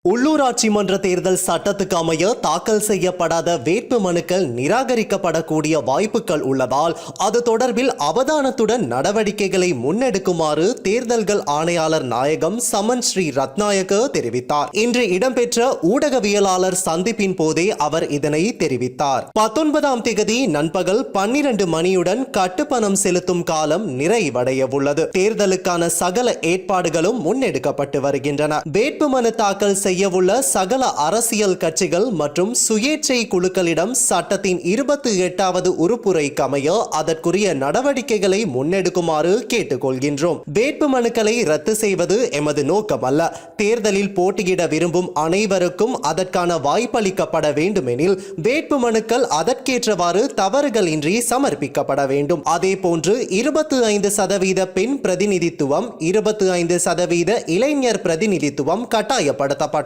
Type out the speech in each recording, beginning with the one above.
உள்ளூராட்சி மன்ற தேர்தல் சட்டத்துக்கு அமைய தாக்கல் செய்யப்படாத வேட்பு மனுக்கள் நிராகரிக்கப்படக்கூடிய வாய்ப்புகள் உள்ளதால் அது தொடர்பில் அவதானத்துடன் நடவடிக்கைகளை முன்னெடுக்குமாறு தேர்தல்கள் ஆணையாளர் நாயகம் சமன் ஸ்ரீ ரத்நாயக்க தெரிவித்தார். இன்று இடம்பெற்ற ஊடகவியலாளர் சந்திப்பின் போதே அவர் இதனை தெரிவித்தார். 19ஆம் தேதி நண்பகல் 12 மணியுடன் கட்டுப்பணம் செலுத்தும் காலம் நிறைவடைய உள்ளது. தேர்தலுக்கான சகல ஏற்பாடுகளும் முன்னெடுக்கப்பட்டு வருகின்றன. வேட்புமனு தாக்கல் செய்யவுள்ள சகல அரசியல் கட்சிகள் மற்றும் சுயேட்சை குழுக்களிடம் சட்டத்தின் 28வது உறுப்புரைக்கு அமைய அதற்குரிய நடவடிக்கைகளை முன்னெடுக்குமாறு கேட்டுக்கொள்கின்றோம். வேட்புமனுக்களை ரத்து செய்வது எமது நோக்கமல்ல. தேர்தலில் போட்டியிட விரும்பும் அனைவருக்கும் அதற்கான வாய்ப்பளிக்கப்பட வேண்டுமெனில் வேட்புமனுக்கள் அதற்கேற்றவாறு தவறுகளின்றி சமர்ப்பிக்கப்பட வேண்டும். அதேபோன்று 25% பெண் பிரதிநிதித்துவம், 25% இளைஞர் பிரதிநிதித்துவம் கட்டாயப்படுத்தப்பட்டுள்ளது.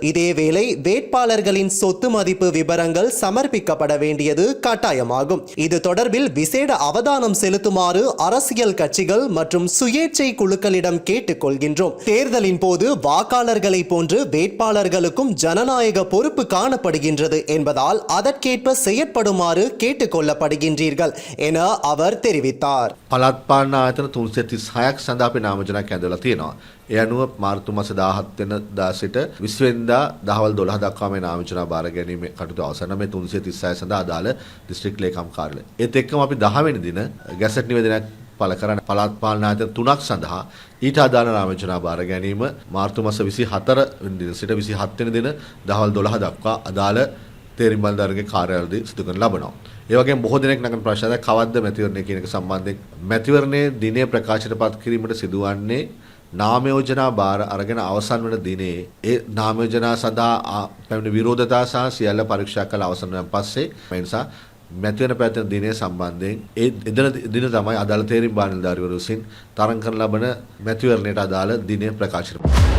இதேவேளை வேட்பாளர்களின் சொத்து மதிப்பு விவரங்கள் சமர்ப்பிக்கப்பட வேண்டியது கட்டாயமாகும். இது தொடர்பில் விசேட அவதானம் செலுத்துமாறு அரசியல் கட்சிகள் மற்றும் சுயேட்சை குழுக்களிடம் கேட்டுக்கொள்கின்றோம். தேர்தலின் போது வாக்காளர்களை போன்று வேட்பாளர்களுக்கும் ஜனநாயக பொறுப்பு காணப்படுகின்றது என்பதால் அதற்கேற்ப செயற்படுமாறு கேட்டுக்கொள்ளப்படுகின்றீர்கள் என அவர் தெரிவித்தார். පළාත් පාලන ආයතන 336ක් සඳහා අපි නාමජනක ඇඳලා තියෙනවා. ඒ අනුව මාර්තු මාස 17 වෙනිදා සිට 20 වෙනිදා දහවල් 12 දක්වා මේ නාමජන බාර ගැනීම කටයුතු අවසන් මේ 336 සඳහා අදාළ දිස්ත්‍රික් ලේකම් කාර්යාලය. ඒත් එක්කම අපි 10 වෙනි දින ගැසට් නිවේදනයක් පළ කරන පළාත් පාලන ආයතන 3ක් සඳහා ඊට අදාළ නාමජන බාර ගැනීම මාර්තු මාස 24 වෙනි දින සිට 27 වෙනි දින දහවල් 12 දක්වා අදාළ තේරීම් බණ්ඩාරගේ කාර්යාලයේදී සිදු කරන ලබනවා. ඒ වගේම බොහෝ දෙනෙක් නගන ප්‍රශ්නයක් කවද්ද මැතිවරණය කියන එක සම්බන්ධයෙන් මැතිවරණයේ දිනේ ප්‍රකාශයටපත් කිරීමට සිදුවන්නේ නාම යෝජනා බාර අරගෙන අවසන් වන දිනේ ඒ නාම යෝජනා සඳහා පැමිණි විරෝධතා සහ සියල්ල පරීක්ෂා කළ අවසන් වන පස්සේ මේ නිසා මැතිවරණ පැවැත්වෙන දිනේ සම්බන්ධයෙන් ඒ දින තමයි අදාළ තේරීම් බාර නිලධාරීවරු විසින් තරඟ කරන ලබන මැතිවරණයට අදාළ දිනේ ප්‍රකාශ කරනවා.